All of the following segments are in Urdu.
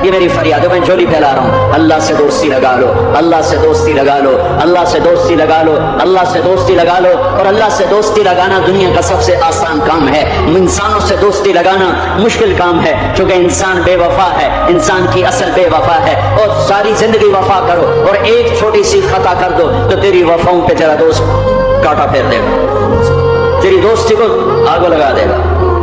یہ میری فریاد ہے، میں جھولی پھیلا رہا ہوں، اللہ سے دوستی لگا لو، اللہ سے دوستی لگا لو، اللہ سے دوستی لگا لو، اللہ سے دوستی لگا لو۔ اور اللہ سے دوستی لگانا دنیا کا سب سے آسان کام ہے، انسانوں سے دوستی لگانا مشکل کام ہے، کیونکہ انسان بے وفا ہے، انسان کی اصل بے وفا ہے۔ اور ساری زندگی وفا کرو اور ایک چھوٹی سی خطا کر دو تو تیری وفاؤں پہ تیرا دوست کاٹا پھیر دے گا، تیری دوستی کو آگ لگا دے گا،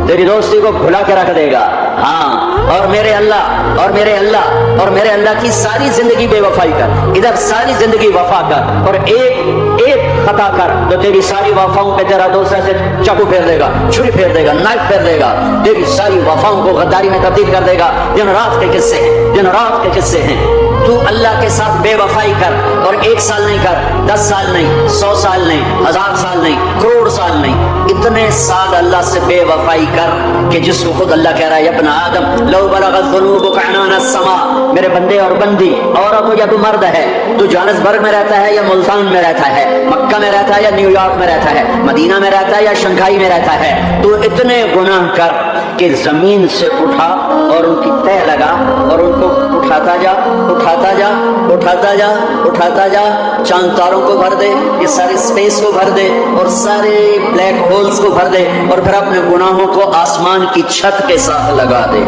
تیری دوستی کو بھلا کے رکھ دے گا۔ ہاں، اور میرے اللہ اور میرے اللہ اور میرے اللہ کی ساری زندگی بے وفائی کر، ادھر ساری زندگی وفا کر، اور ایک خطا کر تو تیری ساری وفاؤں پہ تیرا دوست ایسے چاقو پھیر دے گا، چھری پھیر دے گا، نائف پھیر دے گا، تیری ساری وفاؤں کو غداری میں تبدیل کر دے گا۔ دن رات کے قصے ہیں، دن رات کے قصے ہیں۔ تو اللہ کے ساتھ بے وفائی کر، اور 1 سال نہیں کر، 10 سال نہیں، 100 سال نہیں، 1000 سال نہیں، کروڑ سال نہیں، اتنے سال اللہ سے بے وفائی کر کہ جس کو خود اللہ کہہ رہا ہے یا ابن آدم لو بلغت ذنوبک عنان السماء، میرے بندے اور بندی، عورت ہو یا تو مرد ہے، تو جوہانسبرگ میں رہتا ہے یا ملتان میں رہتا ہے، مکہ میں رہتا ہے یا نیو یارک میں رہتا ہے، مدینہ میں رہتا ہے یا شنگھائی میں رہتا ہے، تو اتنے گناہ کر کہ زمین سے اٹھا اور ان کی تہ لگا اور ان کو اٹھاتا جا، اٹھاتا جا، اٹھاتا جا، اٹھاتا جا، چاند تاروں کو بھر دے، یہ سارے اسپیس کو بھر دے اور سارے بلیک ہولز کو بھر دے، اور پھر اپنے گناہوں کو آسمان کی چھت کے ساتھ لگا دے۔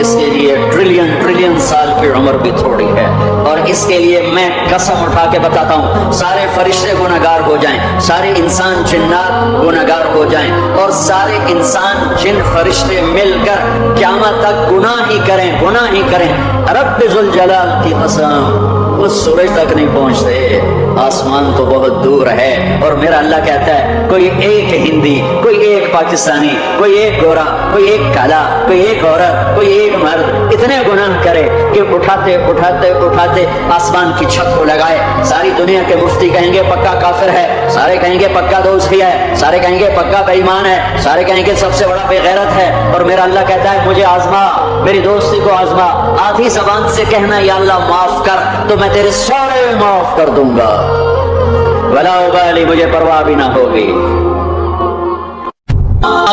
اس کے لیے ٹریلین سال کی عمر بھی تھوڑی ہے، اور اس کے لیے میں قسم اٹھا کے بتاتا ہوں، سارے فرشتے گناہگار ہو جائیں، سارے انسان جنات گناہگار ہو جائیں، اور سارے انسان جن فرشتے مل کر قیامت تک گناہ ہی کریں، رب ذوالجلال کی قسم وہ سورج تک نہیں پہنچتے، آسمان تو بہت دور ہے۔ اور میرا اللہ کہتا ہے کوئی ایک ہندی، کوئی ایک پاکستانی، کوئی ایک گورا، کوئی ایک کالا، کوئی ایک عورت، کوئی ایک مرد اتنے گناہ کرے کہ اٹھاتے اٹھاتے اٹھاتے آسمان کی چھت کو لگائے، ساری دنیا کے مفتی کہیں گے پکا کافر ہے، سارے کہیں گے پکا دوزخی ہے، سارے کہیں گے پکا بے ایمان ہے، سارے کہیں گے سب سے بڑا بے غیرت ہے، اور میرا اللہ کہتا ہے مجھے آزما، میری دوستی کو آزما، آدھی زبان سے کہنا یا اللہ معاف کر تو میں تیرے سارے معاف کر دوں گا، ولا ابالی، مجھے پرواہ بھی نہ ہوگی۔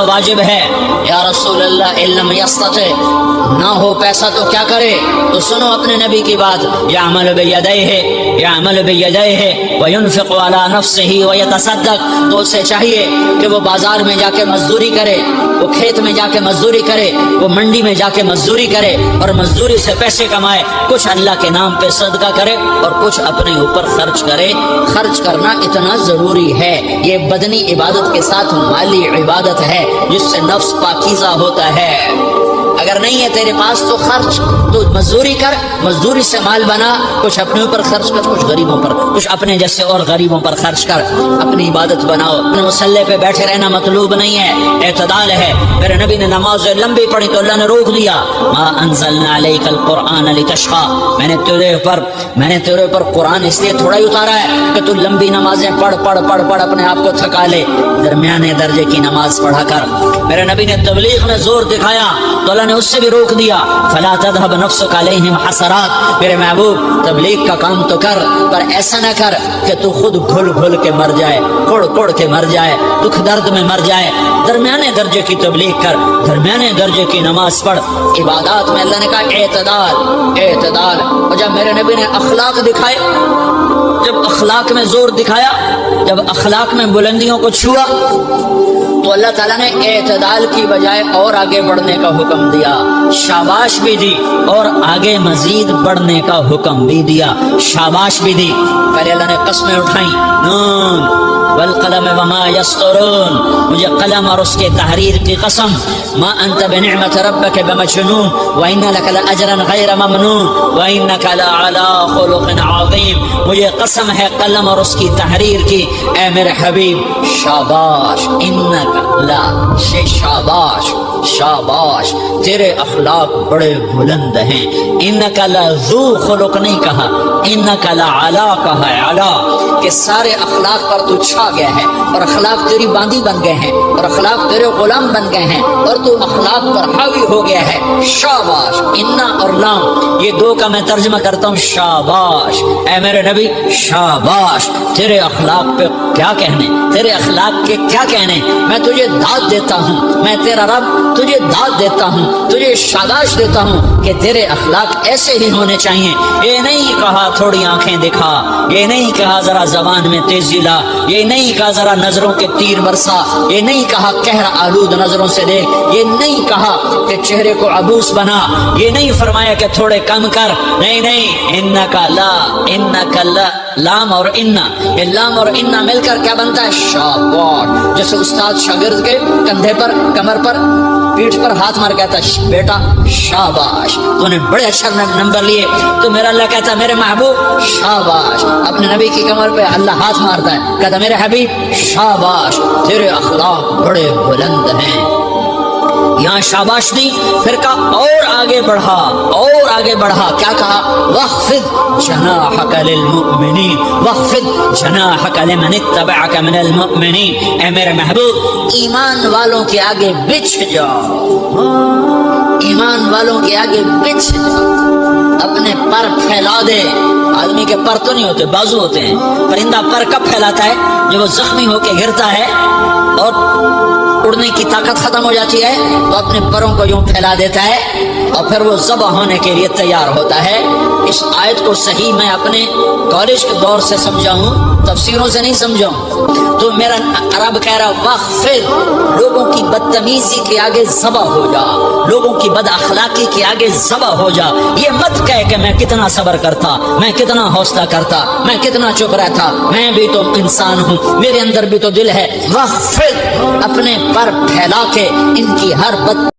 واجب ہے یا رسول اللہ علم یستطع، نہ ہو پیسہ تو کیا کرے؟ تو سنو اپنے نبی کی بات، یعمل بیدیہ وینفق علی نفسہ ویتصدق، تو اسے چاہیے کہ وہ بازار میں جا کے مزدوری کرے، وہ کھیت میں جا کے مزدوری کرے، وہ منڈی میں جا کے مزدوری کرے، اور مزدوری سے پیسے کمائے، کچھ اللہ کے نام پہ صدقہ کرے اور کچھ اپنے اوپر خرچ کرے۔ خرچ کرنا اتنا ضروری ہے، یہ بدنی عبادت کے ساتھ مالی عبادت ہے جس سے نفس پاکیزہ ہوتا ہے۔ اگر نہیں ہے تیرے پاس تو خرچ، تو مزدوری کر، مزدوری سے مال بنا، کچھ اپنے اوپر خرچ کر، کچھ غریبوں پر، کچھ اپنے جیسے اور غریبوں پر خرچ کر، اپنی عبادت بناؤ۔ اپنے مسلح پہ بیٹھے رہنا مطلوب نہیں ہے، اعتدال ہے۔ میرے نبی نے نماز لمبی پڑھی تو اللہ نے روک دیا، ما انزلنا علیک القرآن لتشقى، میں نے تیرے اوپر قرآن اس لیے تھوڑا ہی اتارا ہے کہ تو لمبی نمازیں پڑھ اپنے آپ کو تھکا لے، درمیانے درجے کی نماز پڑھا کر۔ میرے نبی نے تبلیغ میں زور دکھایا تو اللہ نے اس سے بھی روک دیا، فلا تذهب نفسك عليهم حسرات، میرے محبوب تبلیغ کا کام تو کر، پر ایسا نہ کر کہ تو خود گھل کے مر جائے، کوڑ کے مر جائے، دکھ درد میں مر جائے۔ درمیانے درجے کی تبلیغ کر، درمیانے درجے کی نماز پڑھ۔ عبادات میں اللہ نے کہا اعتدال۔ اور جب میرے نبی نے اخلاق دکھائے، جب اخلاق میں زور دکھایا، جب اخلاق میں بلندیوں کو چھوا، تو اللہ تعالیٰ نے اعتدال کی بجائے اور آگے بڑھنے کا حکم دیا، شاباش بھی دی اور آگے مزید بڑھنے کا حکم بھی دیا، شاباش بھی دی۔ پہلے اللہ نے قسمیں اٹھائیں، نون والقلم وما یسطرون، مجھے قلم اور اس کے تحریر کی قسم، ما انت بنعمت ربک بمجنون وان لک لاجرا غیر ممنون وانک لعلی خلق عظیم، مجھے قسم ہے قلم اور اس کی تحریر کی، اے میرے حبیب شاباش، انک لا، شاباش تیرے اخلاق بڑے بلند ہیں۔ انک لذو خلق نہیں کہا، انک لعلی کہا ہے، علا کہ سارے اخلاق پر تو چھا گیا ہے، اور اخلاق تیری باندی بن گئے ہیں، اور اخلاق تیرے غلام بن گئے ہیں، اور تو اخلاق پر حاوی ہو گیا ہے۔ شاباش، انا اور لام یہ دو کا میں ترجمہ کرتا ہوں شاباش، اے میرے نبی شاباش، تیرے اخلاق پہ کیا کہنے، تیرے اخلاق کے کیا کہنے، میں تجھے داد دیتا ہوں، میں تیرا رب تجھے داد دیتا ہوں، تجھے شاباش دیتا ہوں کہ تیرے اخلاق ایسے ہی ہونے چاہیے۔ یہ نہیں کہا تھوڑی آنکھیں دکھا، یہ نہیں کہا ذرا زبان میں تیزی لا، یہ نہیں کہا ذرا نظروں کے تیر برسا، یہ نہیں کہا قہر آلود نظروں سے دیکھ، یہ نہیں کہا کہ چہرے کو عبوس بنا، یہ نہیں فرمایا کہ تھوڑے کم کر، نہیں نہیں، انکا لا، انکا لا، لام اور انا، یہ لام اور انا مل کر کیا بنتا ہے؟ شاباش۔ جیسے استاد شاگرد کے کندھے پر، کمر پر، پیٹھ پر ہاتھ مار کہتا ہے بیٹا شاباش، تو نے بڑے اچھا نمبر لیے، تو میرا اللہ کہتا ہے میرے محبوب شاباش۔ اپنے نبی کی کمر پہ اللہ ہاتھ مارتا ہے، کہتا میرے حبیب شاباش، تیرے اخلاق بڑے بلند ہیں۔ یہاں شاباش نہیں، پھر کہا اور آگے بڑھا، اور آگے بڑھا، کیا کہا؟ وَخْفِضْ جَنَاحَكَ لِلْمُؤْمِنِينَ وَخْفِضْ جَنَاحَكَ لِمَنِ اتَّبَعَكَ مِنَ الْمُؤْمِنِينَ، اے میرے محبوب ایمان والوں کے آگے بچھ جاؤ، ایمان والوں کے آگے بچھ جاؤ، اپنے پر پھیلا دے۔ آدمی کے پر تو نہیں ہوتے، بازو ہوتے ہیں۔ پرندہ پر کب پھیلاتا ہے؟ جب وہ زخمی ہو کے گرتا ہے اور اڑنے کی طاقت ختم ہو جاتی ہے تو اپنے پروں کو یوں پھیلا دیتا ہے اور پھر وہ ذبح ہونے کے لیے تیار ہوتا ہے۔ اس آیت کو صحیح میں اپنے کالج کے دور سے سمجھا ہوں، تفسیروں سے نہیں سمجھا ہوں۔ تو میرا عرب کہہ رہا وَخْفِضْ، لوگوں کی بدتمیزی کے آگے ذبح ہو جا، لوگوں کی بد اخلاقی کے آگے ذبح ہو جا۔ یہ مت کہہ کہ میں کتنا صبر کرتا، میں کتنا حوصلہ کرتا، میں کتنا چپ رہتا، میں بھی تو انسان ہوں، میرے اندر بھی تو دل ہے۔ وَخْفِضْ، اپنے پر پھیلا کے ان کی ہر بد